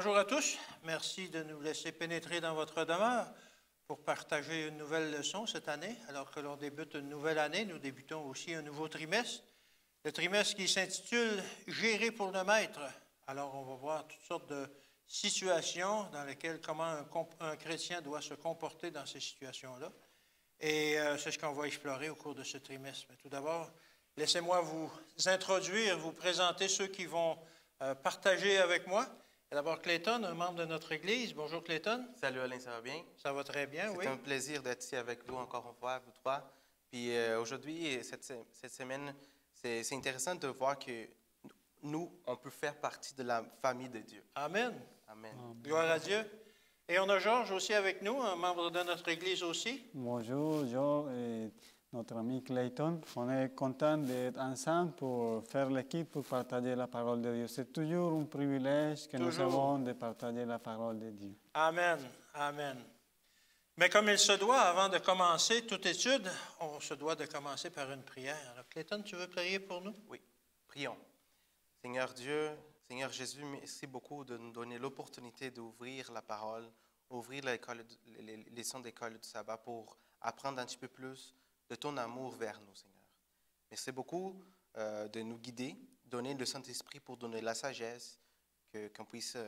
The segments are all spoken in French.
Bonjour à tous. Merci de nous laisser pénétrer dans votre demeure pour partager une nouvelle leçon cette année. Alors que l'on débute une nouvelle année, nous débutons aussi un nouveau trimestre. Le trimestre qui s'intitule « Gérer pour le maître ». Alors, on va voir toutes sortes de situations dans lesquelles comment un chrétien doit se comporter dans ces situations-là. Et c'est ce qu'on va explorer au cours de ce trimestre. Mais tout d'abord, laissez-moi vous introduire, vous présenter ceux qui vont partager avec moi. D'abord, Clayton, un membre de notre Église. Bonjour, Clayton. Salut Alain, ça va bien? Ça va très bien, oui. C'est un plaisir d'être ici avec vous encore une fois, vous trois. Puis aujourd'hui, cette semaine, c'est intéressant de voir que nous, on peut faire partie de la famille de Dieu. Amen. Amen. Gloire à Dieu. Et on a Georges aussi avec nous, un membre de notre Église aussi. Bonjour, Georges et notre ami Clayton. On est content d'être ensemble pour faire l'équipe, pour partager la parole de Dieu. C'est toujours un privilège que nous avons de partager la parole de Dieu. Amen. Amen. Mais comme il se doit, avant de commencer toute étude, on se doit de commencer par une prière. Alors, Clayton, tu veux prier pour nous? Oui, prions. Seigneur Dieu, Seigneur Jésus, merci beaucoup de nous donner l'opportunité d'ouvrir la parole, ouvrir les leçons d'école du sabbat pour apprendre un petit peu plus de ton amour vers nous, Seigneur. Merci beaucoup de nous guider, donner le Saint-Esprit pour donner la sagesse, qu'on puisse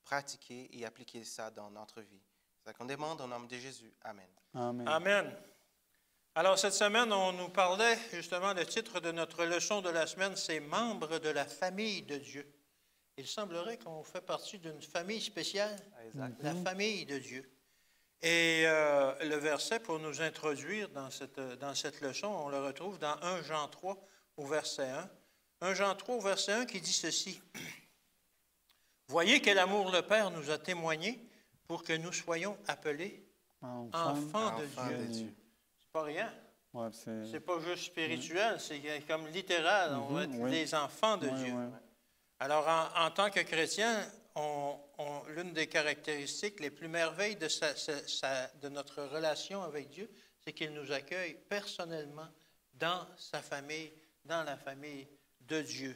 pratiquer et appliquer ça dans notre vie. C'est ça qu'on demande au nom de Jésus. Amen. Amen. Amen. Alors, cette semaine, on nous parlait, justement, le titre de notre leçon de la semaine, c'est « Membres de la famille de Dieu ». Il semblerait qu'on fait partie d'une famille spéciale, la famille de Dieu. Et le verset pour nous introduire dans cette leçon, on le retrouve dans 1 Jean 3 au verset 1. 1 Jean 3 au verset 1 qui dit ceci. « Voyez quel amour le Père nous a témoigné pour que nous soyons appelés enfants de Dieu. » C'est pas rien. Ouais, c'est pas juste spirituel, c'est comme littéral. On va être des enfants de Dieu. Ouais. Alors, en tant que chrétien, l'une des caractéristiques les plus merveilleuses de notre relation avec Dieu, c'est qu'il nous accueille personnellement dans sa famille, dans la famille de Dieu.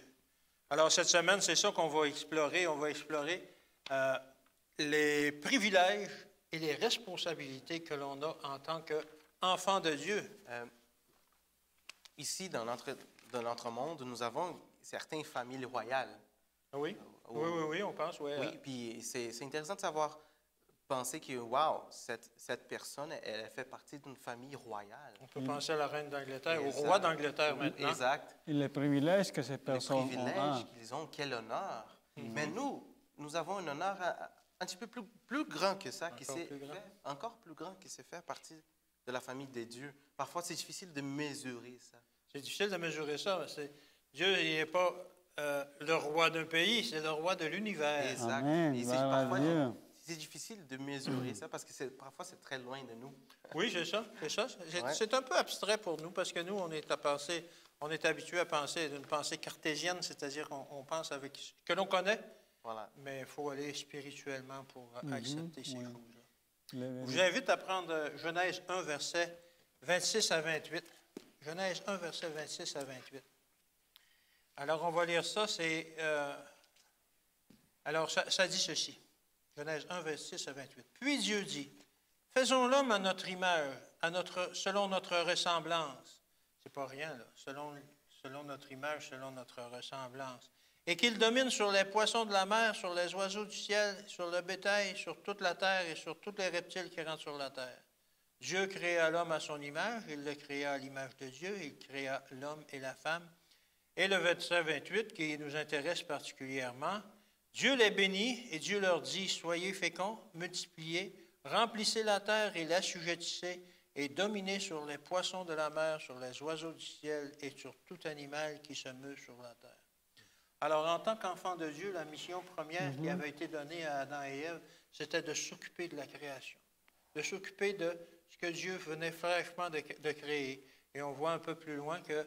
Alors, cette semaine, c'est ça qu'on va explorer. On va explorer les privilèges et les responsabilités que l'on a en tant qu'enfant de Dieu. Ici, dans notre monde, nous avons certaines familles royales. Oui, oui, on pense, oui. Oui, puis c'est intéressant de savoir, penser que, wow, cette personne, elle fait partie d'une famille royale. On peut penser à la reine d'Angleterre, au roi d'Angleterre maintenant. Exact. Et les privilèges que ces personnes ont. Les privilèges qu'ils ont, quel honneur. Mais nous avons un honneur un petit peu plus grand que ça, encore plus grand, qui s'est fait partie de la famille des dieux. Parfois, c'est difficile de mesurer ça. C'est difficile de mesurer ça. Dieu n'est pas le roi d'un pays, c'est le roi de l'univers. Exact. Amen. Et parfois, c'est difficile de mesurer ça parce que parfois, c'est très loin de nous. Oui, c'est ça. C'est un peu abstrait pour nous parce que nous, on est habitué à penser d'une pensée cartésienne, c'est-à-dire qu'on pense avec ce que l'on connaît, mais il faut aller spirituellement pour accepter ces choses-là. Je vous invite à prendre Genèse 1, verset 26 à 28. Genèse 1, verset 26 à 28. Alors, on va lire ça. Alors, ça dit ceci. Genèse 1, 26 à 28. « Puis Dieu dit, faisons l'homme à notre image, selon notre ressemblance. » C'est pas rien, là. Selon notre image, selon notre ressemblance. « Et qu'il domine sur les poissons de la mer, sur les oiseaux du ciel, sur le bétail, sur toute la terre et sur tous les reptiles qui rentrent sur la terre. Dieu créa l'homme à son image, il le créa à l'image de Dieu, il créa l'homme et la femme. » Et le verset 28 qui nous intéresse particulièrement. Dieu les bénit et Dieu leur dit, soyez féconds, multipliez, remplissez la terre et l'assujettissez et dominez sur les poissons de la mer, sur les oiseaux du ciel et sur tout animal qui se meut sur la terre. Alors, en tant qu'enfant de Dieu, la mission première qui avait été donnée à Adam et Ève, c'était de s'occuper de la création, de s'occuper de ce que Dieu venait fraîchement de créer. Et on voit un peu plus loin que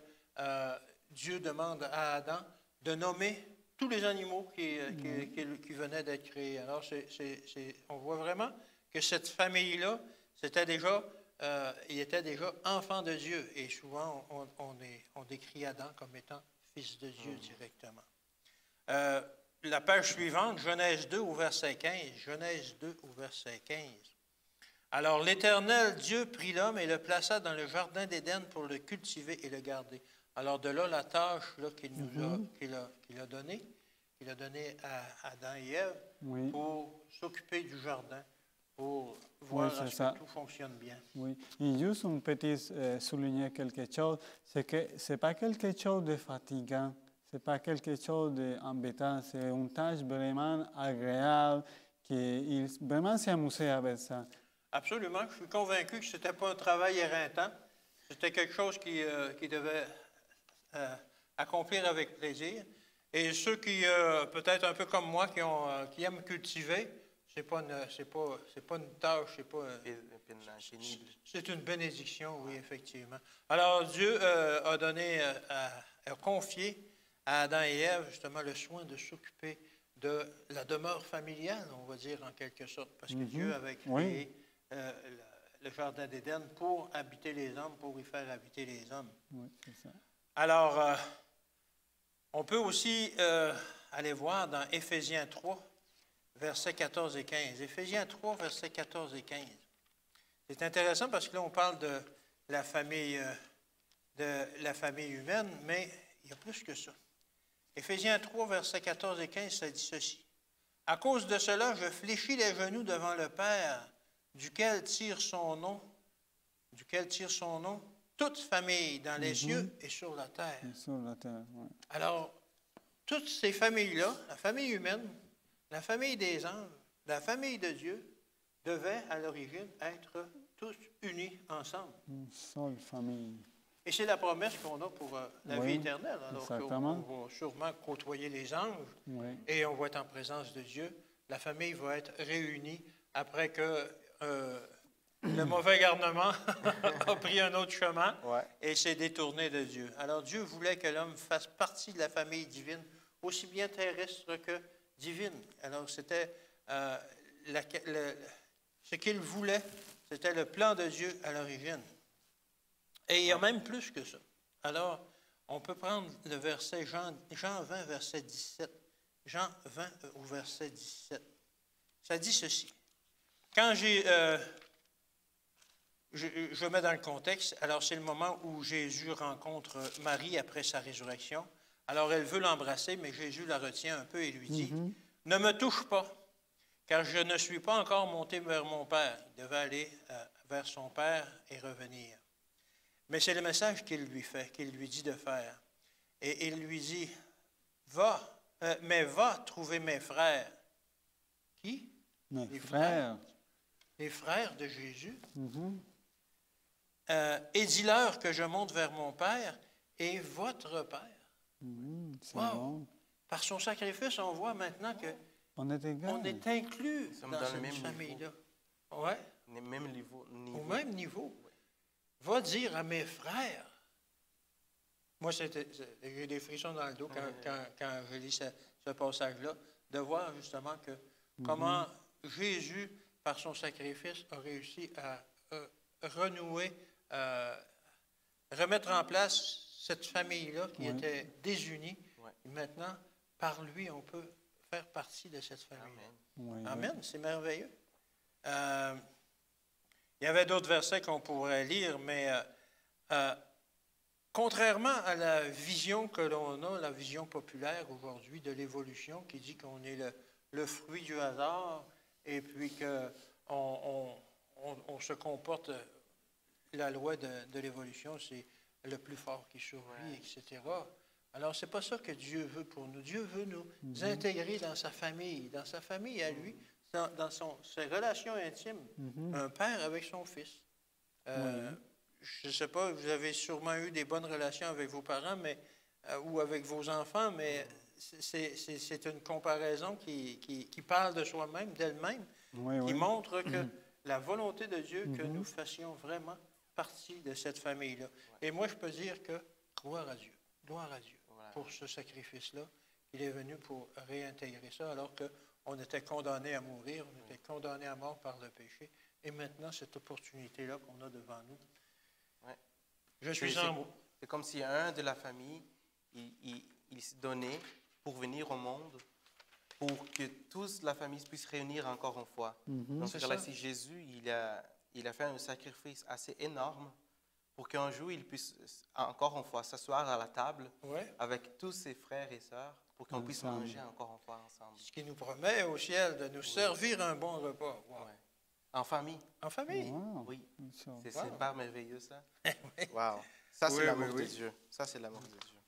Dieu demande à Adam de nommer tous les animaux qui venaient d'être créés. Alors, on voit vraiment que cette famille-là, il était déjà enfant de Dieu. Et souvent, on décrit Adam comme étant fils de Dieu directement. la page suivante, Genèse 2 au verset 15. Genèse 2 au verset 15. Alors l'Éternel Dieu prit l'homme et le plaça dans le jardin d'Éden pour le cultiver et le garder. Alors de là, la tâche là, qu'il a donnée à Adam et Ève Oui. pour s'occuper du jardin, pour voir c'est est-ce ça. que tout fonctionne bien. Oui, et juste un petit souligner quelque chose, c'est que ce n'est pas quelque chose de fatigant, ce n'est pas quelque chose d'embêtant, c'est une tâche vraiment agréable, qu'il vraiment s'est amusé avec ça. Absolument. Je suis convaincu que ce n'était pas un travail éreintant. C'était quelque chose qui devait accomplir avec plaisir. Et ceux qui, peut-être un peu comme moi, qui aiment cultiver, c'est pas une tâche, c'est une bénédiction, oui, effectivement. Alors, Dieu a confié à Adam et Ève, justement, le soin de s'occuper de la demeure familiale, on va dire, en quelque sorte, parce que Dieu avait créé le jardin d'Éden pour habiter les hommes, pour y faire habiter les hommes. Oui, c'est ça. Alors, on peut aussi aller voir dans Éphésiens 3, versets 14 et 15. Éphésiens 3, versets 14 et 15. C'est intéressant parce que là, on parle de la famille humaine, mais il y a plus que ça. Éphésiens 3, versets 14 et 15, ça dit ceci. « À cause de cela, je fléchis les genoux devant le Père, duquel tire son nom, toute famille dans les cieux et sur la terre. » Sur la terre, oui. Alors, toutes ces familles-là, la famille humaine, la famille des anges, la famille de Dieu, devaient à l'origine être tous unis ensemble. Une seule famille. Et c'est la promesse qu'on a pour la vie éternelle. Alors exactement. qu'on va sûrement côtoyer les anges et on va être en présence de Dieu. La famille va être réunie après que le mauvais garnement a pris un autre chemin et s'est détourné de Dieu. Alors Dieu voulait que l'homme fasse partie de la famille divine, aussi bien terrestre que divine. Alors c'était ce qu'il voulait, c'était le plan de Dieu à l'origine. Et il y a même plus que ça. Alors, on peut prendre le verset Jean 20, verset 17. Jean 20 au verset 17. Ça dit ceci. Quand je mets dans le contexte, alors c'est le moment où Jésus rencontre Marie après sa résurrection. Alors elle veut l'embrasser, mais Jésus la retient un peu et lui dit, « Ne me touche pas, car je ne suis pas encore monté vers mon Père. » Il devait aller vers son Père et revenir. Mais c'est le message qu'il lui fait, qu'il lui dit de faire. Et il lui dit, « Va trouver mes frères. » Qui? Les frères. Les frères de Jésus. Et dis-leur que je monte vers mon Père et votre Père. C'est bon. Par son sacrifice, on voit maintenant qu'on est inclus dans cette famille-là. Ouais. Au même niveau. Au même niveau. Va dire à mes frères. Moi, j'ai des frissons dans le dos quand je lis ce passage-là, de voir justement que comment Jésus, par son sacrifice, a réussi à renouer, remettre en place cette famille-là qui était désunie. Et maintenant, par lui, on peut faire partie de cette famille. Amen, c'est merveilleux. Il y avait d'autres versets qu'on pourrait lire, mais contrairement à la vision que l'on a, la vision populaire aujourd'hui de l'évolution, qui dit qu'on est le fruit du hasard, et puis qu'on se comporte, la loi de l'évolution, c'est le plus fort qui survit, etc. Alors, ce n'est pas ça que Dieu veut pour nous. Dieu veut nous intégrer dans sa famille à lui, dans ses relations intimes, un père avec son fils. Je ne sais pas, vous avez sûrement eu des bonnes relations avec vos parents ou avec vos enfants, mais c'est une comparaison qui parle de soi-même, d'elle-même, qui montre que la volonté de Dieu, que nous fassions vraiment partie de cette famille-là. Et moi, je peux dire que gloire à Dieu pour ce sacrifice-là. Il est venu pour réintégrer ça, alors qu'on était condamné à mourir, on était condamné à mort par le péché. Et maintenant, cette opportunité-là qu'on a devant nous. C'est comme si un de la famille, il s'est donné pour venir au monde, pour que toute la famille puisse réunir encore une fois. Dans ce C'est cas-là, ça. c'est Jésus, il a fait un sacrifice assez énorme pour qu'un jour, il puisse encore une fois s'asseoir à la table Ouais. avec tous ses frères et sœurs pour qu'on puisse Ensemble. manger encore une fois ensemble. Ce qui nous promet au ciel de nous servir un bon repas. Wow. Ouais. En famille, En famille. Wow. oui. So, C'est pas merveilleux, ça? Oui. Wow. Ça, c'est Oui, l'amour oui, de oui. Dieu. Ça, c'est l'amour de Dieu.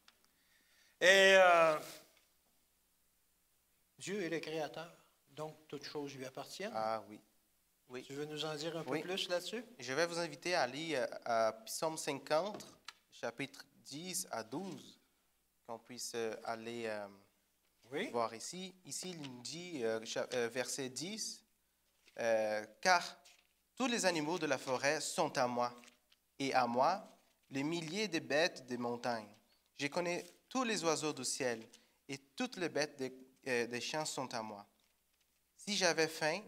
Et Dieu est le Créateur, donc toutes choses lui appartiennent. Ah oui. Oui. Tu veux nous en dire un peu Oui. plus là-dessus? Je vais vous inviter à aller à Psaume 50, chapitre 10 à 12, qu'on puisse aller Oui. voir ici. Ici, il nous dit, verset 10, car tous les animaux de la forêt sont à moi, et à moi, les milliers de bêtes des montagnes. Je connais tous les oiseaux du ciel, et toutes les bêtes des champs sont à moi. Si j'avais faim,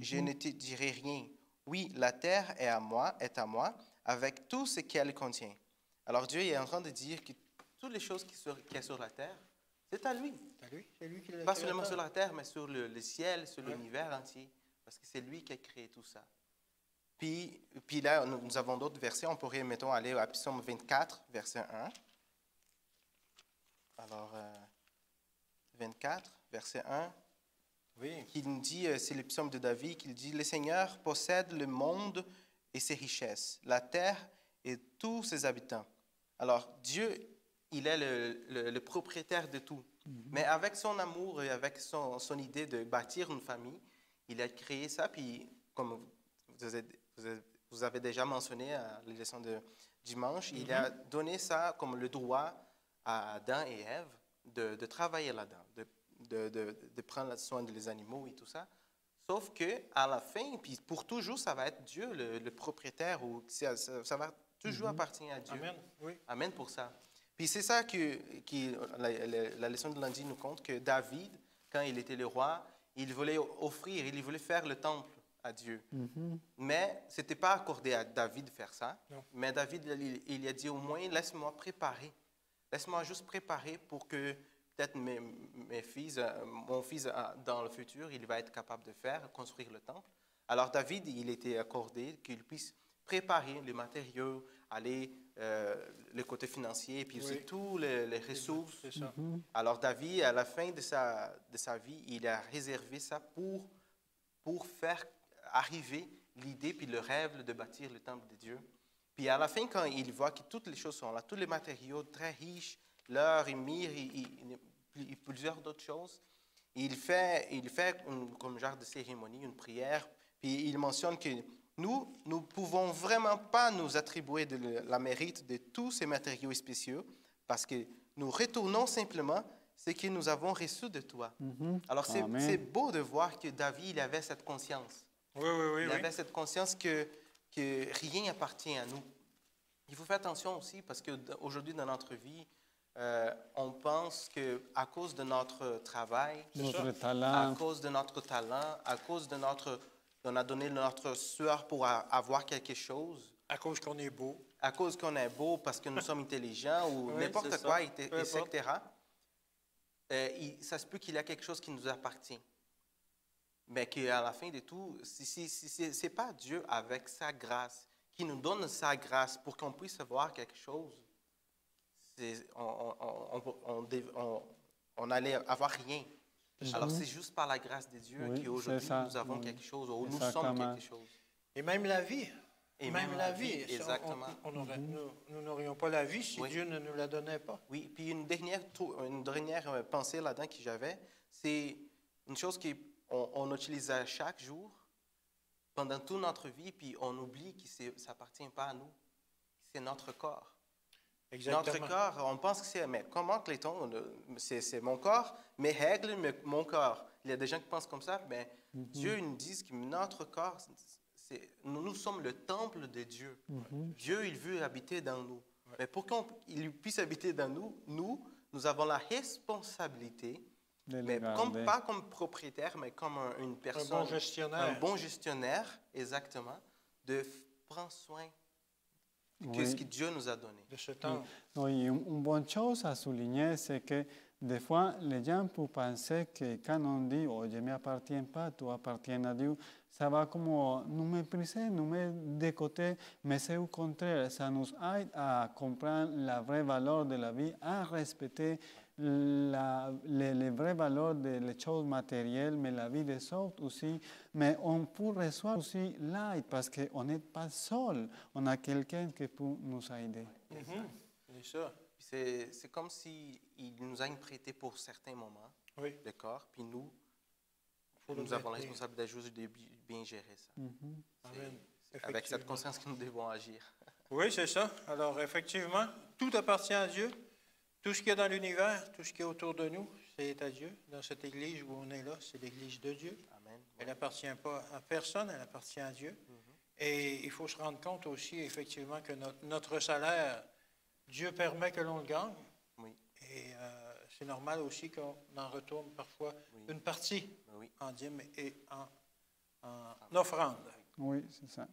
je ne te dirais rien. Oui, la terre est à moi, avec tout ce qu'elle contient. Alors Dieu est en train de dire que toutes les choses qui sont sur la terre, c'est à lui. C'est lui qui est le Pas seulement sur Créateur. la terre, mais sur le ciel, sur Ouais. l'univers entier, parce que c'est lui qui a créé tout ça. Puis là, nous avons d'autres versets. On pourrait, mettons, aller à Psaume 24, verset 1. Alors, 24, verset 1. Oui. Qui nous dit, c'est le psaume de David, qui dit, « Le Seigneur possède le monde et ses richesses, la terre et tous ses habitants. » Alors, Dieu, il est le propriétaire de tout. Mais avec son amour et avec son idée de bâtir une famille, il a créé ça. Puis, comme vous avez déjà mentionné à la leçon de dimanche, il a donné ça comme le droit à Adam et Ève de travailler là-dedans, de prendre soin des animaux et tout ça. Sauf qu'à la fin, puis pour toujours, ça va être Dieu le propriétaire, ou ça va toujours appartenir à Dieu. Amen. Oui. Amen pour ça. Puis c'est ça que la leçon de lundi nous compte, que David, quand il était le roi, il voulait offrir, il voulait faire le temple à Dieu. Mais ce n'était pas accordé à David de faire ça. Non. Mais David, il a dit au moins, laisse-moi préparer. Laisse-moi juste préparer pour que peut-être mes fils, mon fils dans le futur, il va être capable de construire le temple. Alors David, il était accordé qu'il puisse préparer les matériaux, aller le côté financier, puis aussi Oui. tous les ressources. C'est ça. Alors David, à la fin de sa vie, il a réservé ça pour faire arriver l'idée puis le rêve de bâtir le temple de Dieu. Puis à la fin, quand il voit que toutes les choses sont là, tous les matériaux très riches, l'or et myrrhe et plusieurs d'autres choses, il fait comme genre de cérémonie, une prière, puis il mentionne que nous ne pouvons vraiment pas nous attribuer la mérite de tous ces matériaux spéciaux, parce que nous retournons simplement ce que nous avons reçu de toi. Alors c'est beau de voir que David, il avait cette conscience. Oui. Il avait cette conscience que rien appartient à nous. Il faut faire attention aussi, parce qu'aujourd'hui, dans notre vie, on pense qu'à cause de notre travail, Notre à talent. cause de notre talent, à cause on a donné notre sueur pour avoir quelque chose, À cause qu'on est beau. à cause qu'on est beau, parce que nous sommes intelligents ou Oui, n'importe c'est quoi, ça. Peu importe. etc., ça se peut qu'il y a quelque chose qui nous appartient. Mais qu'à la fin de tout, ce n'est pas Dieu avec sa grâce qui nous donne sa grâce pour qu'on puisse avoir quelque chose. On allait avoir rien. Alors c'est juste par la grâce de Dieu Oui, qu'aujourd'hui c'est ça. nous avons Oui. quelque chose, ou nous Exactement. sommes quelque chose. Et même la vie. Et même la vie. Ça, exactement. Nous n'aurions pas la vie si Oui. Dieu ne nous la donnait pas. Oui, puis une dernière pensée là-dedans que j'avais, c'est une chose qu'on utilise chaque jour, pendant toute notre vie, puis on oublie que ça n'appartient pas à nous. C'est notre corps. Exactement. Notre corps, on pense que c'est, mais comment, Clayton, c'est mon corps, mes règles, mon corps. Il y a des gens qui pensent comme ça, mais Dieu nous dit que notre corps, nous sommes le temple de Dieu. Dieu, il veut habiter dans nous. Mais pour qu'il puisse habiter dans nous, nous avons la responsabilité, mais pas comme propriétaire, mais comme une personne. Un bon gestionnaire. Un bon gestionnaire, exactement, de prendre soin de ce que Dieu nous a donné. De ce temps. Oui, une bonne chose à souligner, c'est que des fois, les gens peuvent penser que quand on dit oh, je ne m'appartiens pas, tu appartiens à Dieu, ça va comme nous mépriser, nous mettre de côté, mais c'est au contraire, ça nous aide à comprendre la vraie valeur de la vie, à respecter les vraies valeurs des choses matérielles, mais la vie des autres aussi. Mais on peut recevoir aussi l'aide parce qu'on n'est pas seul, on a quelqu'un qui peut nous aider. C'est ça. C'est comme s'il nous a prêté pour certains moments, Oui. le corps, puis nous, Faut le nous avons la maintenir. responsabilité juste de bien gérer ça. Amen. C'est avec cette Effectivement. conscience que nous devons agir. Oui, c'est ça. Alors, effectivement, tout appartient à Dieu. Tout ce qu'il y a dans l'univers, tout ce qui est autour de nous, c'est à Dieu. Dans cette église où on est là, c'est l'église de Dieu. Amen. Elle n'appartient pas à personne, elle appartient à Dieu. Et il faut se rendre compte aussi, effectivement, que notre salaire, Dieu permet que l'on le gagne. Oui. Et c'est normal aussi qu'on en retourne parfois une partie Oui. en dîme et en offrande. Oui, c'est ça.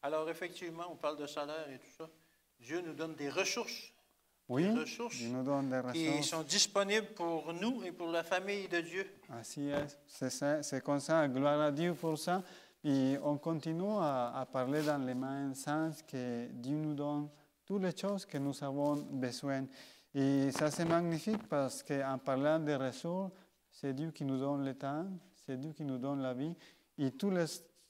Alors, effectivement, on parle de salaire et tout ça. Dieu nous donne des ressources. Oui, Des ressources Dieu nous donne des qui ressources. sont disponibles pour nous et pour la famille de Dieu. Así es, c'est comme ça, gloire à Dieu pour ça. Et on continue à parler dans le même sens que Dieu nous donne toutes les choses que nous avons besoin. Et ça c'est magnifique parce qu'en parlant des ressources, c'est Dieu qui nous donne le temps, c'est Dieu qui nous donne la vie et toutes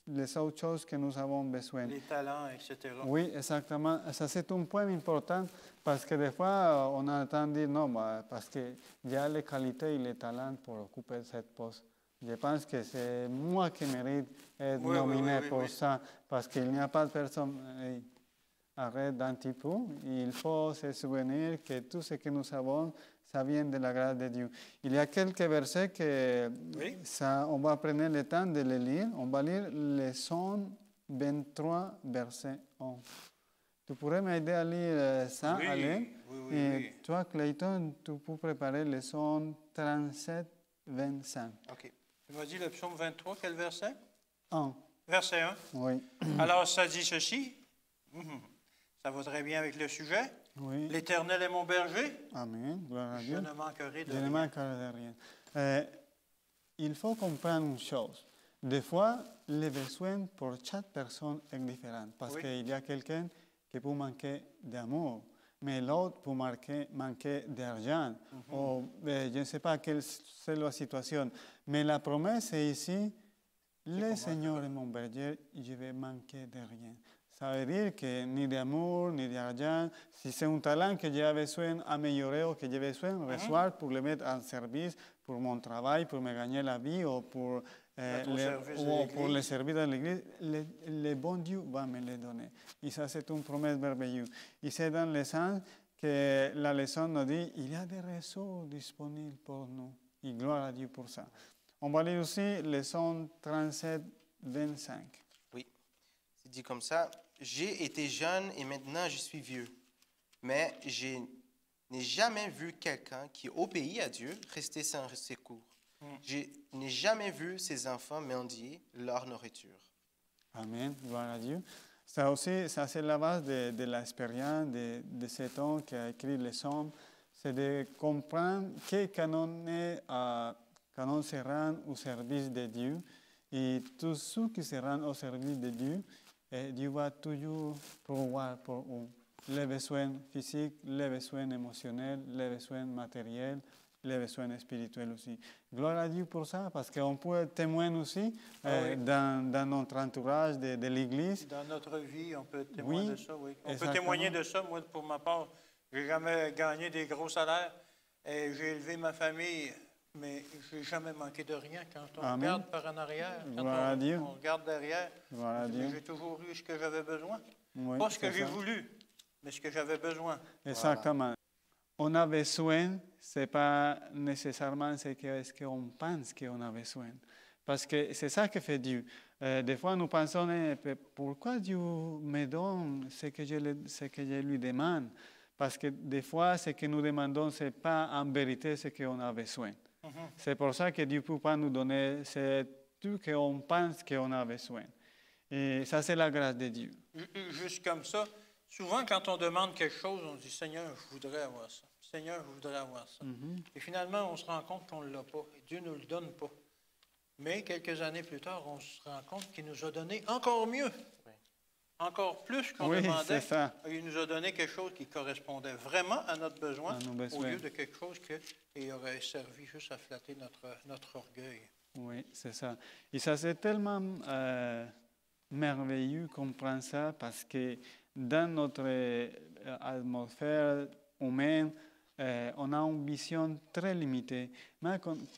les autres choses que nous avons besoin. Les talents, etc. Oui, exactement. Ça, c'est un point important parce que des fois, on entend dire non, parce qu'il y a les qualités et les talents pour occuper cette poste. Je pense que c'est moi qui mérite d'être nominé pour ça parce qu'il n'y a pas de personne. Arrête d'un petit peu. Il faut se souvenir que tout ce que nous avons, ça vient de la grâce de Dieu. Il y a quelques versets que on va prendre le temps de les lire. On va lire le Psaume 23, verset 11. Tu pourrais m'aider à lire ça, Alain? Et toi, Clayton, tu peux préparer le Psaume 37, 25. OK. Tu m'as dit le psaume 23, quel verset? 1. Verset 1. Oui. Alors, ça dit ceci. Ça va très bien avec le sujet. Oui. L'Éternel est mon berger. Amen. Gloire à Je Dieu. ne manquerai de Je ne rien. manquerai de rien. Il faut comprendre une chose. Des fois, les besoins pour chaque personne est différent. Parce qu'il y a quelqu'un qui peut manquer d'amour, mais l'autre peut manquer d'argent. Ou je ne sais pas quelle c'est la situation. Mais la promesse est ici, le Seigneur est mon berger, je vais manquer de rien. Ça veut dire que ni d'amour, ni d'argent, si c'est un talent que j'ai besoin d'améliorer ou que j'ai besoin de recevoir pour le mettre en service pour mon travail, pour me gagner la vie ou pour, le service de l'Église, le bon Dieu va me le donner. Et ça, c'est une promesse merveilleuse. Et c'est dans le sens que la leçon nous dit il y a des ressources disponibles pour nous. Et gloire à Dieu pour ça. On va lire aussi le Psaume 37, 25. Oui. C'est dit comme ça. J'ai été jeune et maintenant je suis vieux. Mais je n'ai jamais vu quelqu'un qui obéit à Dieu rester sans secours. Je n'ai jamais vu ses enfants mendier leur nourriture. Amen. Gloire à Dieu. Ça aussi, ça c'est la base de l'expérience de cet homme qui a écrit les psaumes. C'est de comprendre que quand on se rend au service de Dieu, et tous ceux qui se rendent au service de Dieu, Dieu va toujours pourvoir pour eux. Les besoins physiques, les besoins émotionnels, les besoins matériels, les besoins spirituels aussi. Gloire à Dieu pour ça, parce qu'on peut être témoin aussi dans notre entourage de l'Église. Dans notre vie, on peut témoigner de ça, oui. On exactement. peut témoigner de ça. Moi, pour ma part, je n'ai jamais gagné des gros salaires et j'ai élevé ma famille, mais je n'ai jamais manqué de rien. Quand on regarde par en arrière, quand on regarde derrière, j'ai toujours eu ce que j'avais besoin. Oui, pas ce que j'ai voulu, mais ce que j'avais besoin. Exactement. Voilà. On a besoin, ce n'est pas nécessairement ce qu'on pense qu'on a besoin. Parce que c'est ça que fait Dieu. Des fois, nous pensons, pourquoi Dieu me donne ce que je lui demande? Parce que des fois, ce que nous demandons, ce n'est pas en vérité ce qu'on a besoin. C'est pour ça que Dieu ne peut pas nous donner tout ce qu'on pense qu'on a besoin. Et ça, c'est la grâce de Dieu. Juste comme ça, souvent, quand on demande quelque chose, on dit, Seigneur, je voudrais avoir ça. Seigneur, je voudrais avoir ça. Mhm. Et finalement, on se rend compte qu'on ne l'a pas. Et Dieu ne nous le donne pas. Mais quelques années plus tard, on se rend compte qu'il nous a donné encore mieux. Oui. Encore plus qu'on Oui, demandait. c'est ça. Il nous a donné quelque chose qui correspondait vraiment à notre besoin, À nos au besoins. lieu de quelque chose qui aurait servi juste à flatter notre orgueil. Oui, c'est ça. Et ça, c'est tellement merveilleux qu'on comprend ça parce que dans notre atmosphère humaine, on a une vision très limitée.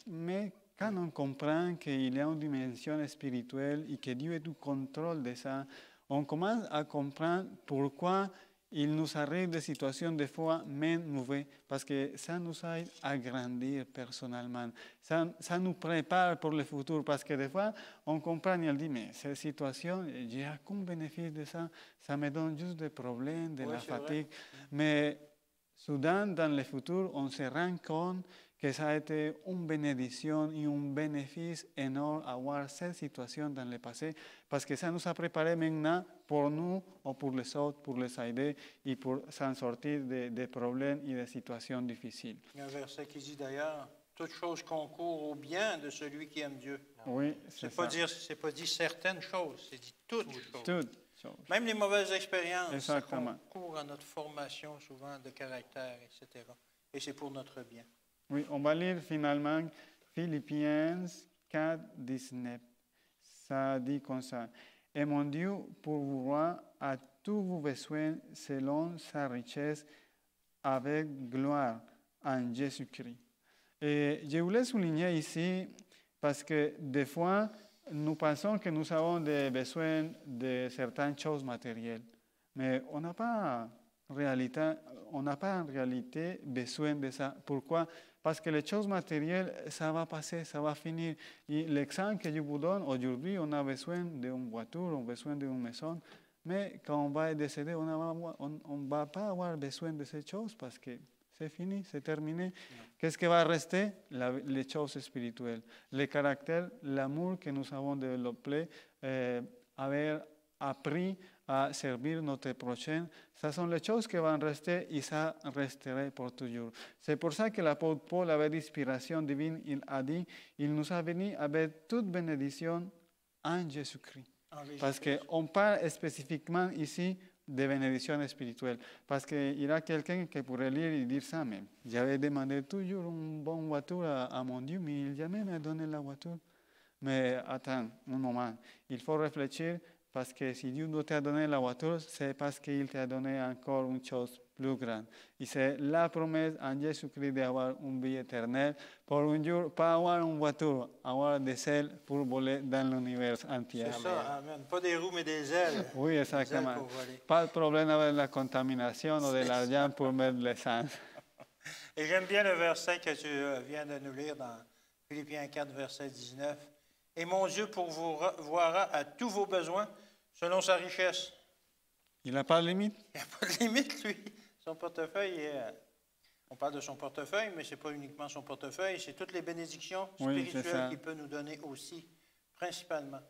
Mais quand on comprend qu'il y a une dimension spirituelle et que Dieu est au contrôle de ça, on commence à comprendre pourquoi il nous arrive des situations des fois même mauvaises, parce que ça nous aide à grandir personnellement. Ça nous prépare pour le futur, parce que des fois, on comprend et on dit, mais cette situation, j'ai aucun bénéfice de ça, ça me donne juste des problèmes, de Oui, la c'est vrai. fatigue. Mais soudain, dans le futur, on se rend compte que ça a été une bénédiction et un bénéfice énorme avoir cette situation dans le passé, parce que ça nous a préparé maintenant pour nous ou pour les autres, pour les aider et pour s'en sortir des problèmes et des situations difficiles. Il y a un verset qui dit d'ailleurs, toute chose concourt au bien de celui qui aime Dieu. Oui, C'est c'est pas ça. c'est pas dit certaines choses, c'est dit toutes choses. Toutes choses. Même les mauvaises expériences, ça Exactement. concourt à notre formation souvent de caractère, etc. Et c'est pour notre bien. Oui, on va lire finalement Philippiens 4, 19. Ça dit comme ça. Et mon Dieu pourvoira à tous vos besoins selon sa richesse avec gloire en Jésus-Christ. Et je voulais souligner ici, parce que des fois, nous pensons que nous avons des besoins de certaines choses matérielles, mais on n'a pas en réalité besoin de ça. Pourquoi? Parce que les choses matérielles, ça va passer, ça va finir. Et l'exemple que je vous donne, aujourd'hui, on a besoin d'une voiture, on a besoin d'une maison, mais quand on va décéder, on ne va pas avoir besoin de ces choses parce que c'est fini, c'est terminé. Qu'est-ce qui va rester? Les choses spirituelles, le caractère, l'amour que nous avons développé, avoir appris à servir notre prochain. Ce sont les choses qui vont rester et ça resterait pour toujours. C'est pour ça que l'apôtre Paul, avec l'inspiration divine, il a dit, il nous a venu avec toute bénédiction en Jésus-Christ. Parce qu'on parle spécifiquement ici de bénédiction spirituelle. Parce qu'il y a quelqu'un qui pourrait lire et dire ça même. J'avais demandé toujours une bonne voiture à mon Dieu, mais il jamais m'a donné la voiture. Mais attends un moment, il faut réfléchir. Parce que si Dieu t'a donné la voiture, c'est parce qu'il t'a donné encore une chose plus grande. Et c'est la promesse en Jésus-Christ d'avoir une vie éternelle pour un jour, pas avoir une voiture, avoir des ailes pour voler dans l'univers entier. C'est ça, amen. Pas des roues, mais des ailes. Oui, exactement. Des ailes pour voler. Pas de problème avec la contamination ou de l'argent pour mettre l'essence. Et j'aime bien le verset que tu viens de nous lire dans Philippiens 4, verset 19. Et mon Dieu pourvoira à tous vos besoins selon sa richesse. Il n'a pas de limite? Il n'y a pas de limite, lui. Son portefeuille, on parle de son portefeuille, mais ce n'est pas uniquement son portefeuille, c'est toutes les bénédictions spirituelles qu'il peut nous donner aussi, principalement.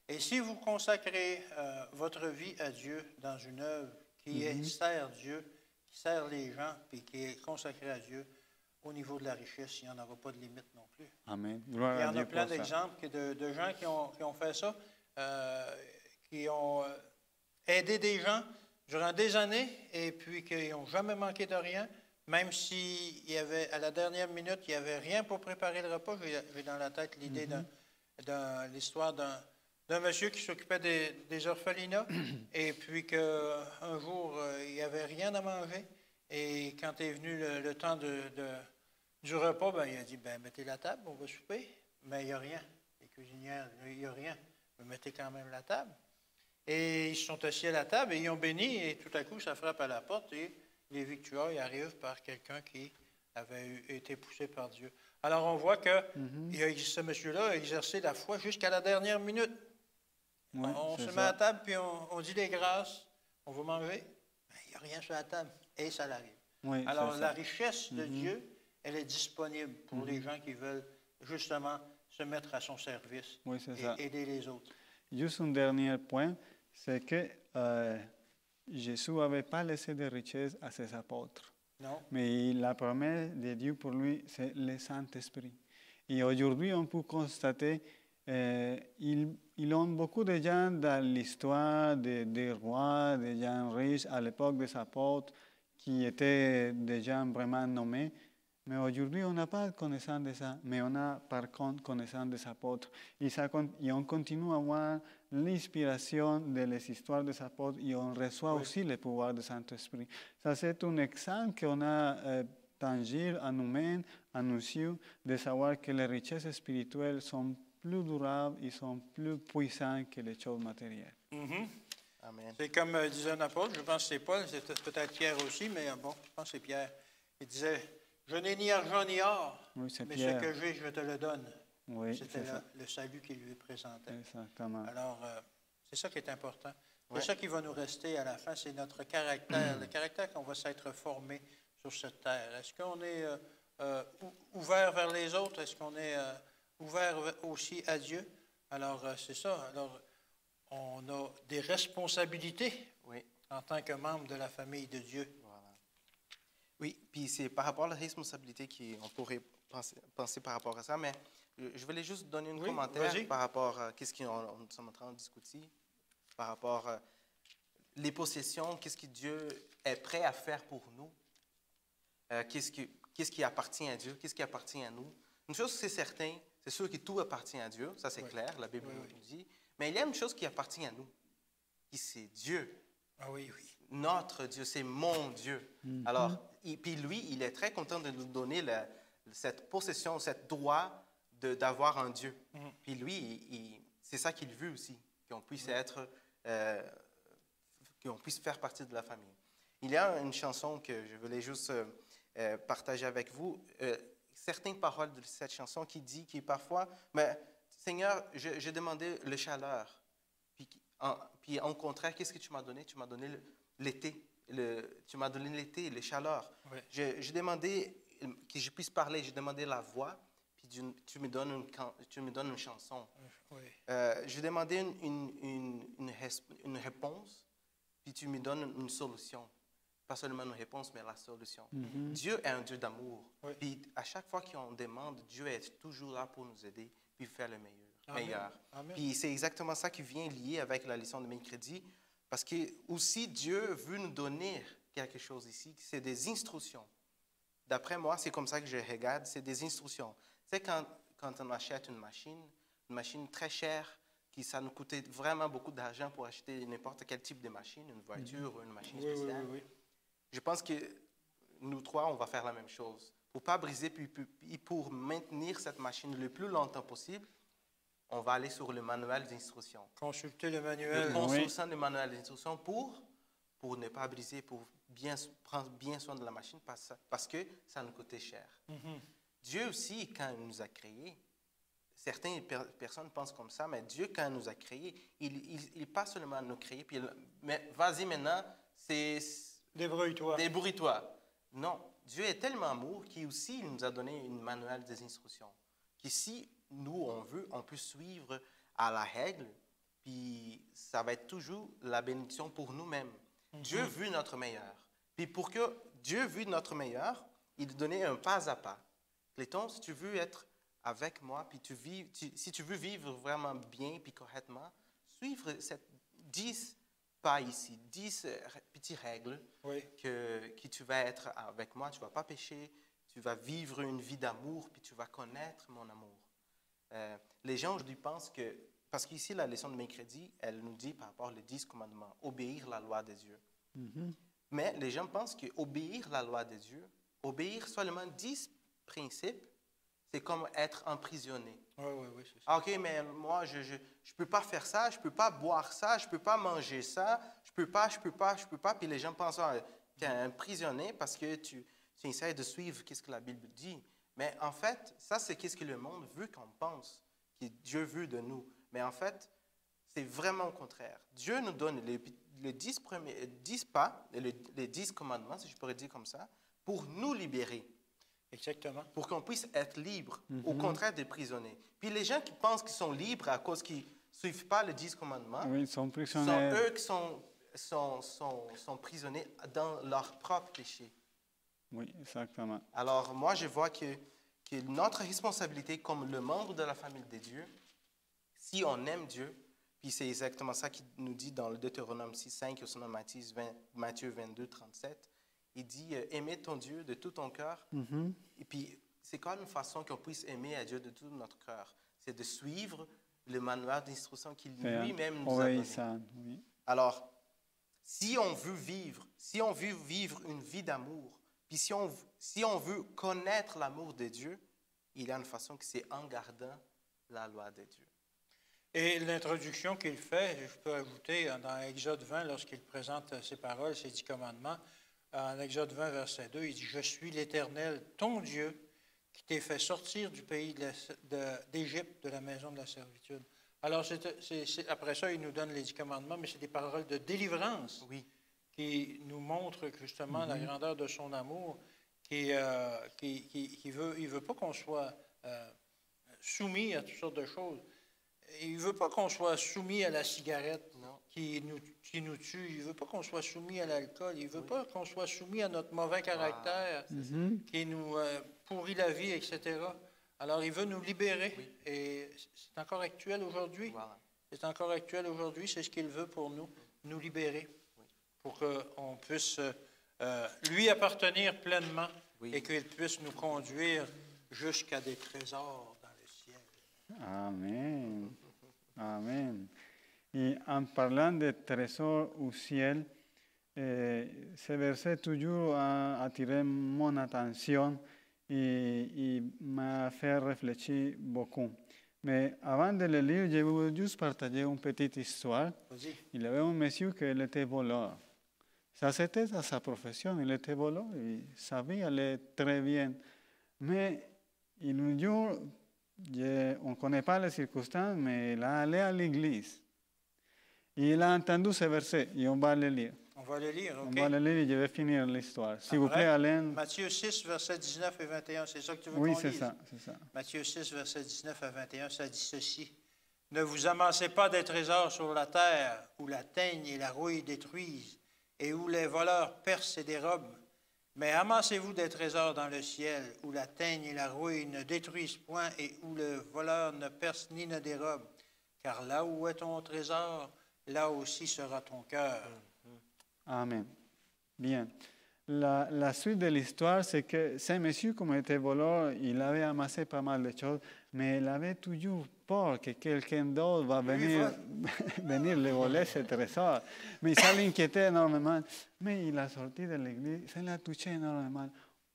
Et si vous consacrez votre vie à Dieu dans une œuvre qui sert Dieu, qui sert les gens, puis qui est consacrée à Dieu, au niveau de la richesse, il n'y en aura pas de limite non plus. Amen. Gloire Il y à en Dieu a plein pour ça. d'exemples de gens qui ont fait ça, qui ont aidé des gens durant des années et puis qui n'ont jamais manqué de rien, même s'il y avait, à la dernière minute, il n'y avait rien pour préparer le repas. J'ai dans la tête l'idée de l'histoire d'un monsieur qui s'occupait des orphelinats et puis qu'un jour, il n'y avait rien à manger. Et quand est venu le temps du repas, ben, il a dit, mettez la table, on va souper. Mais il n'y a rien. Les cuisinières, il n'y a rien. Mais mettez quand même la table. Et ils se sont assis à la table et ils ont béni. Et tout à coup, ça frappe à la porte et les victuailles arrivent par quelqu'un qui avait été poussé par Dieu. Alors, on voit que ce monsieur-là a exercé la foi jusqu'à la dernière minute. Oui, on se met à table puis on dit les grâces. On va manger. Il n'y a rien sur la table. Et ça l'arrive. Oui, alors, c'est la ça. richesse de Dieu, elle est disponible pour les gens qui veulent justement se mettre à son service et aider les autres. Juste un dernier point, c'est que Jésus n'avait pas laissé de richesse à ses apôtres. Non. Mais la promesse de Dieu pour lui, c'est le Saint-Esprit. Et aujourd'hui, on peut constater ils ont beaucoup de gens dans l'histoire des rois, des gens riches à l'époque des apôtres qui étaient des gens vraiment nommés. Mais aujourd'hui, on n'a pas connaissance de ça, mais on a par contre connaissance des apôtres. Et on continue à avoir l'inspiration des histoires des apôtres et on reçoit aussi le pouvoir du Saint-Esprit. Ça, c'est un exemple qu'on a tangible à nous-mêmes, à nous yeux, de savoir que les richesses spirituelles sont plus durables et sont plus puissantes que les choses matérielles. Mhm. Amen. C'est comme disait un apôtre, je pense que c'est Paul, c'est peut-être Pierre aussi, mais bon, je pense que c'est Pierre. Il disait, je n'ai ni argent ni or, Oui, c'est mais Pierre. ce que j'ai, je te le donne. Oui, C'était c'est ça. le salut qu'il lui présentait. Exactement. Alors, c'est ça qui est important. C'est Ouais. ça qui va nous rester à la fin, c'est notre caractère, le caractère qu'on va s'être formé sur cette terre. Est-ce qu'on est ouvert vers les autres? Est-ce qu'on est ouvert aussi à Dieu? Alors, c'est ça. Alors, on a des responsabilités Oui, en tant que membre de la famille de Dieu. voilà. Oui, puis c'est par rapport à la responsabilité qu'on pourrait penser par rapport à ça, mais je voulais juste donner un Oui, commentaire vas-y. par rapport à ce qu'on nous sommes en train de discuter, par rapport à les possessions, qu'est-ce que Dieu est prêt à faire pour nous, qu'est-ce qui appartient à Dieu, qu'est-ce qui appartient à nous. Une chose, c'est certain, c'est sûr que tout appartient à Dieu, ça c'est Oui. clair, la Bible Oui, nous oui. le dit, mais il y a une chose qui appartient à nous, qui c'est Dieu. Ah oui, oui. Notre Dieu, c'est mon Dieu. Alors, puis lui, il est très content de nous donner cette possession, cette droit d'avoir un Dieu. Puis lui, c'est ça qu'il veut aussi, qu'on puisse être, qu'on puisse faire partie de la famille. Il y a une chanson que je voulais juste partager avec vous, certaines paroles de cette chanson qui dit que parfois, mais Seigneur, j'ai demandé le chaleur. Puis en contraire, qu'est-ce que tu m'as donné? Tu m'as donné l'été. Tu m'as donné l'été, les chaleurs. Oui. J'ai demandé que je puisse parler. J'ai demandé la voix, puis tu me donnes une chanson. Oui. J'ai demandé une réponse, puis tu me donnes une solution. Pas seulement une réponse, mais la solution. Dieu est un Dieu d'amour. Oui. Puis à chaque fois qu'on demande, Dieu est toujours là pour nous aider, puis faire le meilleur. Amen. Amen. Puis c'est exactement ça qui vient lier avec la leçon de mercredi, parce que aussi Dieu veut nous donner quelque chose ici, c'est des instructions. D'après moi, c'est comme ça que je regarde, c'est des instructions. C'est quand on achète une machine très chère, qui ça nous coûtait vraiment beaucoup d'argent pour acheter n'importe quel type de machine, une voiture ou une machine Oui, oui, spéciale. oui, oui. Je pense que nous trois, on va faire la même chose. Pour ne pas briser, puis pour maintenir cette machine le plus longtemps possible, on va aller sur le manuel d'instruction. Consulter le Le manuel. consultant du manuel d'instruction pour ne pas briser, pour prendre bien soin de la machine parce que ça nous coûtait cher. Dieu aussi, quand il nous a créés, certaines personnes pensent comme ça, mais Dieu, quand il nous a créés, il pas seulement nous créer, puis mais vas-y maintenant, Débrouille-toi. débrouille-toi. Non, Dieu est tellement amour qu'il aussi il nous a donné une manuel des instructions. Qui si nous, on veut, on peut suivre à la règle, puis ça va être toujours la bénédiction pour nous-mêmes. Dieu veut notre meilleur. Puis pour que Dieu veut notre meilleur, il donnait un pas à pas. Clayton, si tu veux être avec moi, puis si tu veux vivre vraiment bien puis correctement, suivre ces 10 pas ici, 10 petites règles Oui. que tu vas être avec moi, tu ne vas pas pécher, tu vas vivre une vie d'amour, puis tu vas connaître mon amour. Les gens aujourd'hui pensent que, parce qu'ici la leçon de mercredi, elle nous dit par rapport aux 10 commandements, obéir la loi de Dieu. Mais les gens pensent qu'obéir la loi de Dieu, obéir seulement 10 principes, c'est comme être emprisonné. Oui, oui, oui, c'est ça. Ah, OK, mais moi, je ne peux pas faire ça, je ne peux pas boire ça, je ne peux pas manger ça, je ne peux pas. Puis les gens pensent que tu es emprisonné parce que tu essaies de suivre ce que la Bible dit. Mais en fait, ça, c'est ce que le monde veut qu'on pense, que Dieu veut de nous. Mais en fait, c'est vraiment au contraire. Dieu nous donne les 10 pas, les 10 commandements, si je pourrais dire comme ça, pour nous libérer. Exactement. Pour qu'on puisse être libre, au contraire des prisonniers. Puis les gens qui pensent qu'ils sont libres à cause qu'ils ne suivent pas les 10 commandements, Oui, ils sont sont prisonniers. eux qui sont prisonniers dans leur propre péché. Oui, exactement. Alors, moi, je vois que notre responsabilité comme le membre de la famille de Dieu, si on aime Dieu, puis c'est exactement ça qu'il nous dit dans le Deutéronome 6.5 ou sinon Matthieu 22, 37, il dit aimer ton Dieu de tout ton cœur. Et puis, c'est quoi une façon qu'on puisse aimer à Dieu de tout notre cœur? C'est de suivre le manuel d'instruction qu'il lui-même nous a donné. Oui. Alors, si on veut vivre une vie d'amour, puis si on veut connaître l'amour de Dieu, il y a une façon que c'est en gardant la loi de Dieu. Et l'introduction qu'il fait, je peux ajouter dans Exode 20, lorsqu'il présente ses paroles, ses 10 commandements, en Exode 20, verset 2, il dit « Je suis l'Éternel, ton Dieu, qui t'ai fait sortir du pays d'Égypte, de la maison de la servitude. » Alors, après ça, il nous donne les 10 commandements, mais c'est des paroles de délivrance qui nous montrent justement la grandeur de son amour, il veut pas qu'on soit soumis à toutes sortes de choses. Il ne veut pas qu'on soit soumis à la cigarette qui nous tue. Il ne veut pas qu'on soit soumis à l'alcool. Il ne veut pas qu'on soit soumis à notre mauvais caractère qui nous pourrit la vie, etc. Alors, il veut nous libérer. Et c'est encore actuel aujourd'hui. C'est encore actuel aujourd'hui. C'est ce qu'il veut pour nous libérer, pour qu'on puisse lui appartenir pleinement et qu'il puisse nous conduire jusqu'à des trésors dans le ciel. Amen. Amen. Y en parlant de trésors au ciel, ce verset toujours a attiré mon attention et m'a fait réfléchir beaucoup. Mais avant de le lire, je voulais juste partager une petite histoire. Il y avait un monsieur qui était voleur. Ça, c'était sa profession. Il était voleur et sa vie allait très bien. Mais un jour, on ne connaît pas les circonstances, mais il est allé à l'église. Et il a entendu ce verset, et on va le lire. On va le lire, OK. On va le lire et je vais finir l'histoire. S'il vous plaît, Alain. Matthieu 6, versets 19 et 21, c'est ça que tu veux Oui, qu'on lise? c'est ça. Matthieu 6, versets 19 à 21, ça dit ceci. « Ne vous amassez pas des trésors sur la terre, où la teigne et la rouille détruisent, et où les voleurs percent et dérobent. Mais amassez-vous des trésors dans le ciel, où la teigne et la rouille ne détruisent point, et où le voleur ne perce ni ne dérobe. Car là où est ton trésor, là aussi sera ton cœur. » Amen. Bien. La suite de l'histoire, c'est que ce monsieur, comme était voleur, il avait amassé pas mal de choses, mais il avait toujours peur que quelqu'un d'autre va venir le voler ce trésor. Mais ça l'inquiétait énormément. Mais il a sorti de l'église, ça l'a touché énormément.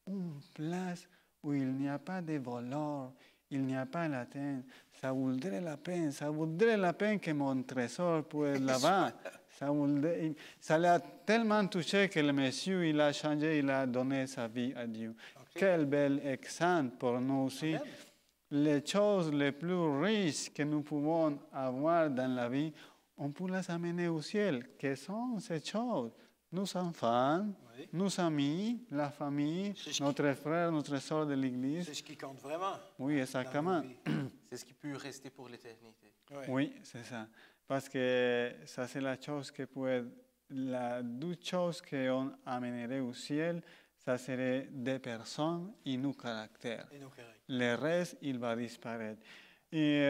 Une place où il n'y a pas de voleurs, il n'y a pas la teigne. Ça vaudrait la peine que mon trésor puisse être là-bas. Ça l'a tellement touché que le monsieur, il a changé, il a donné sa vie à Dieu. Quel bel exemple pour nous aussi. Amen. Les choses les plus riches que nous pouvons avoir dans la vie, on peut les amener au ciel. Quelles sont ces choses? Nos enfants, nos amis, la famille, notre frère, notre soeur de l'église. C'est ce qui compte vraiment. Oui, exactement. C'est ce qui peut rester pour l'éternité. Oui, c'est ça. Parce que ça, c'est la chose que peut être, la deux choses qu'on amènerait au ciel, ça serait des personnes et nos caractères. Le reste, il va disparaître. Et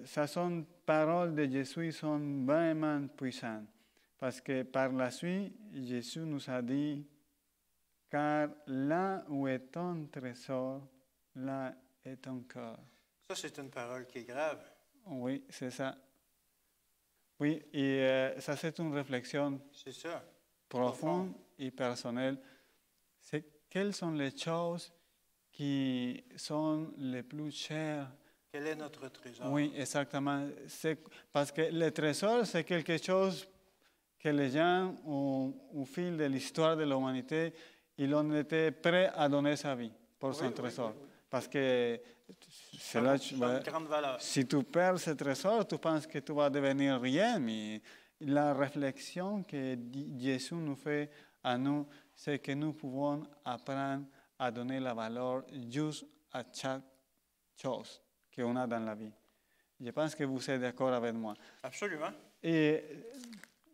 ça sont paroles de Jésus sont vraiment puissantes. Parce que par la suite, Jésus nous a dit, car là où est ton trésor, là est ton cœur. Ça, c'est une parole qui est grave. Oui, c'est ça. Oui, et ça, c'est une réflexion profonde et personnelle. C'est quelles sont les choses qui sont les plus chères. Quel est notre trésor? Oui, exactement. Parce que le trésor, c'est quelque chose que les gens, au fil de l'histoire de l'humanité, ils ont été prêts à donner sa vie pour son trésor. Oui. Parce que si tu perds ce trésor, tu penses que tu vas devenir rien. Mais la réflexion que Jésus nous fait à nous, c'est que nous pouvons apprendre à donner la valeur juste à chaque chose qu'on a dans la vie. Je pense que vous êtes d'accord avec moi. Absolument. Et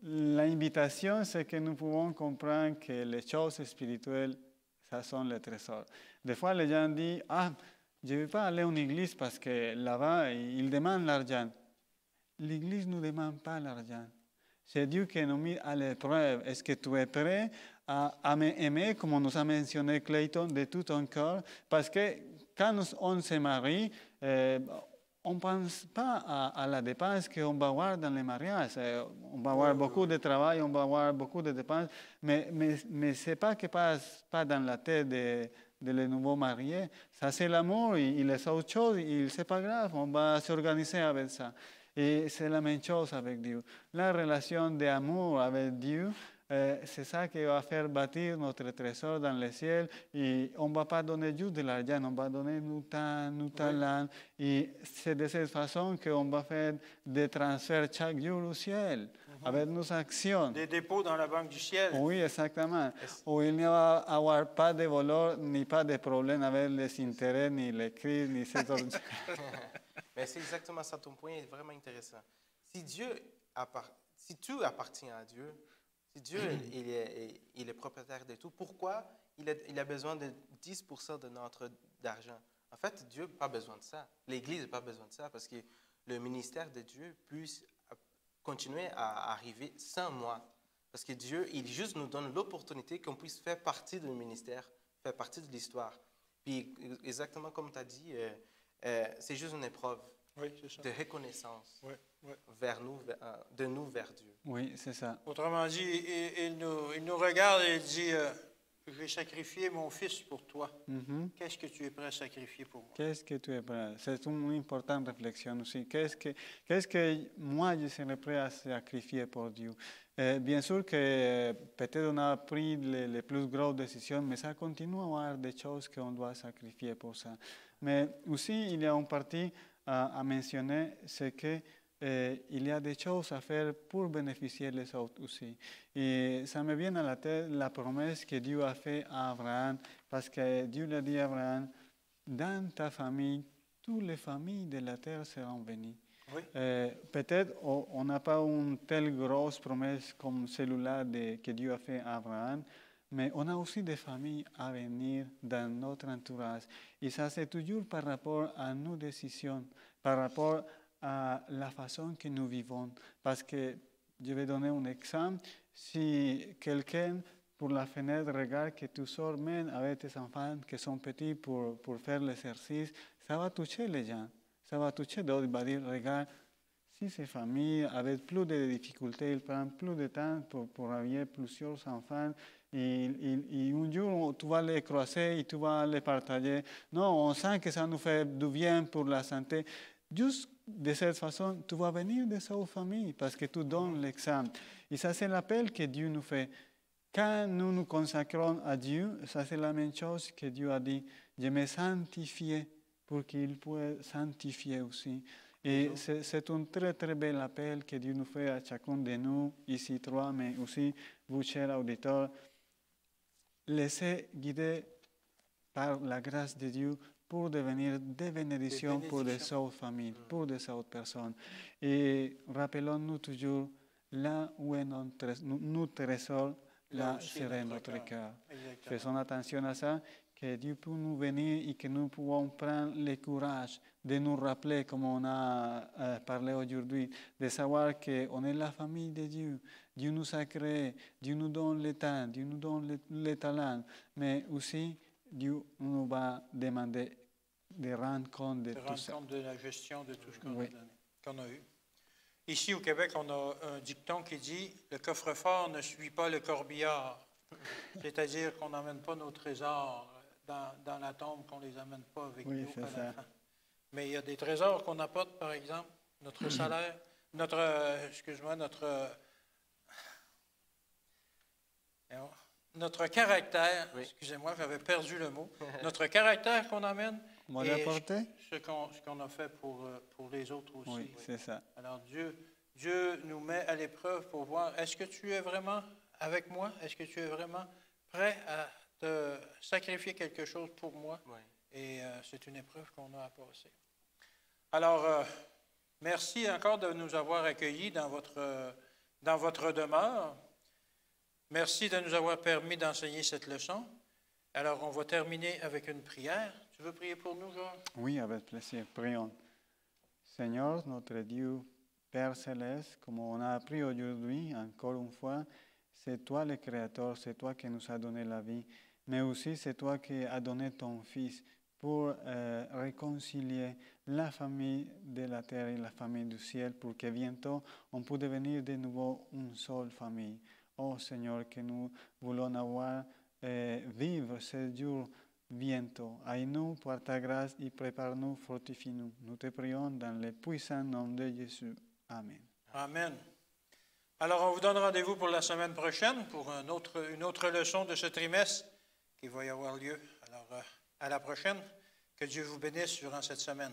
l'invitation, c'est que nous pouvons comprendre que les choses spirituelles, ça sont les trésors. Des fois, les gens disent, ah, je ne vais pas aller en église parce que là-bas, ils demandent l'argent. L'église ne demande pas l'argent. C'est Dieu qui nous met à l'épreuve. Est-ce que tu es prêt à m'aimer, comme nous a mentionné Clayton, de tout ton cœur? Parce que quand on se marie, on ne pense pas à la dépense qu'on va avoir dans les mariages. On va avoir beaucoup de travail, on va avoir beaucoup de dépenses, mais ce n'est pas qui passe pas dans la tête de les nouveaux mariés. Ça, c'est l'amour, il est autre chose, ce n'est pas grave, on va s'organiser avec ça. Et c'est la même chose avec Dieu. La relation d'amour avec Dieu, c'est ça qui va faire bâtir notre trésor dans le ciel. Et on ne va pas donner juste de l'argent, on va donner nos temps, nos talents. Et c'est de cette façon qu'on va faire des transferts chaque jour au ciel, avec nos actions. Des dépôts dans la banque du ciel. Oui, exactement. Où il n'y va avoir pas de voleurs, ni pas de problème avec les intérêts, ni les crises, ni ces autres. Mais c'est exactement ça, ton point est vraiment intéressant. Si tu appartiens à Dieu, si Dieu il est propriétaire de tout, pourquoi il a besoin de 10% de notre d'argent? En fait, Dieu n'a pas besoin de ça. L'Église n'a pas besoin de ça parce que le ministère de Dieu puisse continuer à arriver sans moi. Parce que Dieu, il juste nous donne l'opportunité qu'on puisse faire partie du ministère, faire partie de l'histoire. Puis exactement comme tu as dit, c'est juste une épreuve de reconnaissance de nous vers Dieu. Oui, c'est ça. Autrement dit, il nous regarde et il dit, je vais sacrifier mon fils pour toi. Qu'est-ce que tu es prêt à sacrifier pour moi? Qu'est-ce que tu es prêt? C'est une importante réflexion aussi. Qu'est-ce que moi, je serais prêt à sacrifier pour Dieu? Bien sûr que peut-être on a pris les plus grosses décisions, mais ça continue à avoir des choses qu'on doit sacrifier pour ça. Mais aussi, il y a une partie à mentionner, c'est que il y a des choses à faire pour bénéficier les autres aussi. Et ça me vient à la tête la promesse que Dieu a faite à Abraham, parce que Dieu l'a dit à Abraham, dans ta famille, toutes les familles de la terre seront bénies. Oui. Peut-être on n'a pas une telle grosse promesse comme celle-là que Dieu a fait à Abraham, mais on a aussi des familles à venir dans notre entourage. Et ça, c'est toujours par rapport à nos décisions, par rapport à la façon que nous vivons. Parce que, je vais donner un exemple, si quelqu'un, pour la fenêtre, regarde que tu sors même avec tes enfants qui sont petits pour faire l'exercice, ça va toucher les gens. Ça va toucher d'autres, il va dire, regarde, si ces familles avec plus de difficultés, ils prennent plus de temps pour avoir plusieurs enfants, et un jour, tu vas les croiser et tu vas les partager. Non, on sent que ça nous fait du bien pour la santé. Juste de cette façon, tu vas venir de cette famille parce que tu donnes l'exemple. Et ça, c'est l'appel que Dieu nous fait. Quand nous nous consacrons à Dieu, ça, c'est la même chose que Dieu a dit. Je me sanctifie pour qu'il puisse sanctifier aussi. Et c'est un très, très bel appel que Dieu nous fait à chacun de nous, ici trois, mais aussi vous, chers auditeurs. Laissez guider par la grâce de Dieu pour devenir des bénédictions pour des autres familles, pour des autres personnes. Et rappelons-nous toujours, là où est notre trésor, là serait notre cœur. Faisons attention à ça, que Dieu peut nous venir et que nous pouvons prendre le courage de nous rappeler, comme on a parlé aujourd'hui, de savoir qu'on est la famille de Dieu. Dieu nous a créés, Dieu nous donne le temps, Dieu nous donne les talents, mais aussi Dieu nous va demander de rendre compte de tout ça. De rendre compte de la gestion de tout ce qu'on a eu. Ici au Québec, on a un dicton qui dit « Le coffre-fort ne suit pas le corbillard ». C'est-à-dire qu'on n'emmène pas nos trésors dans la tombe, qu'on ne les amène pas avec nous à la fin. Mais il y a des trésors qu'on apporte, par exemple, notre salaire, notre caractère, excusez-moi, j'avais perdu le mot, notre caractère qu'on amène et ce qu'on a fait pour les autres aussi. Oui, c'est ça. Alors Dieu nous met à l'épreuve pour voir, est-ce que tu es vraiment avec moi? Est-ce que tu es vraiment prêt à te sacrifier quelque chose pour moi? Oui. Et c'est une épreuve qu'on a à passer. Alors, merci encore de nous avoir accueillis dans votre demeure. Merci de nous avoir permis d'enseigner cette leçon. Alors, on va terminer avec une prière. Tu veux prier pour nous, Georges? Oui, avec plaisir. Prions. Seigneur, notre Dieu, Père Céleste, comme on a appris aujourd'hui, encore une fois, c'est toi le Créateur, c'est toi qui nous as donné la vie, mais aussi c'est toi qui as donné ton Fils pour réconcilier la famille de la terre et la famille du ciel, pour que bientôt on puisse devenir de nouveau une seule famille. Oh Seigneur, que nous voulons avoir, vivre ce jour bientôt. Aide-nous par ta grâce et prépare-nous, fortifie-nous. Nous te prions dans le puissant nom de Jésus. Amen. Amen. Alors, on vous donne rendez-vous pour la semaine prochaine pour une autre leçon de ce trimestre qui va y avoir lieu. Alors, à la prochaine. Que Dieu vous bénisse durant cette semaine.